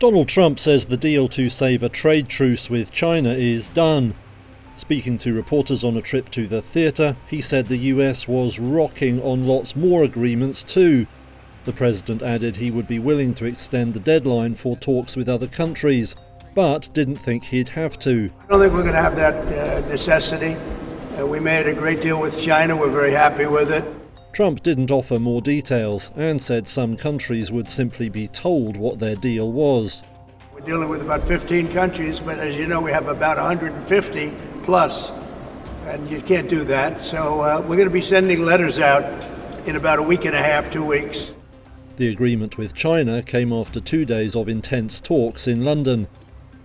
Donald Trump says the deal to save a trade truce with China is done. Speaking to reporters on a trip to the theatre, he said the US was rocking on lots more agreements too. The president added he would be willing to extend the deadline for talks with other countries, but didn't think he'd have to. I don't think we're going to have that necessity. We made a great deal with China. We're very happy with it. Trump didn't offer more details and said some countries would simply be told what their deal was. We're dealing with about 15 countries, but as you know, we have about 150 plus, and you can't do that. So we're going to be sending letters out in about a week and a half, 2 weeks. The agreement with China came after 2 days of intense talks in London.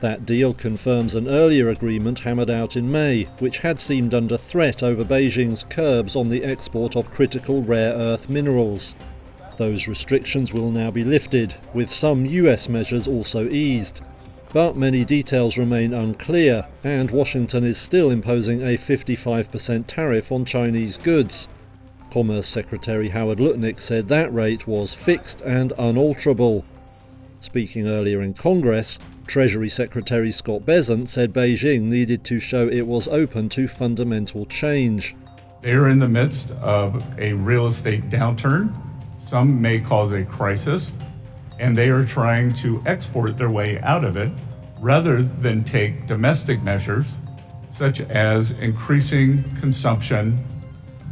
That deal confirms an earlier agreement hammered out in May, which had seemed under threat over Beijing's curbs on the export of critical rare earth minerals. Those restrictions will now be lifted, with some US measures also eased. But many details remain unclear, and Washington is still imposing a 55% tariff on Chinese goods. Commerce Secretary Howard Lutnick said that rate was fixed and unalterable. Speaking earlier in Congress, Treasury Secretary Scott Bessent said Beijing needed to show it was open to fundamental change. They are in the midst of a real estate downturn. Some may cause a crisis, and they are trying to export their way out of it rather than take domestic measures such as increasing consumption,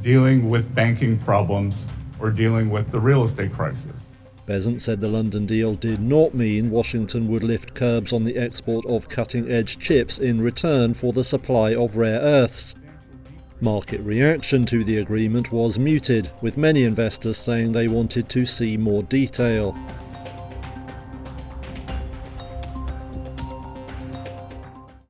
dealing with banking problems, or dealing with the real estate crisis. Bessent said the London deal did not mean Washington would lift curbs on the export of cutting-edge chips in return for the supply of rare earths. Market reaction to the agreement was muted, with many investors saying they wanted to see more detail.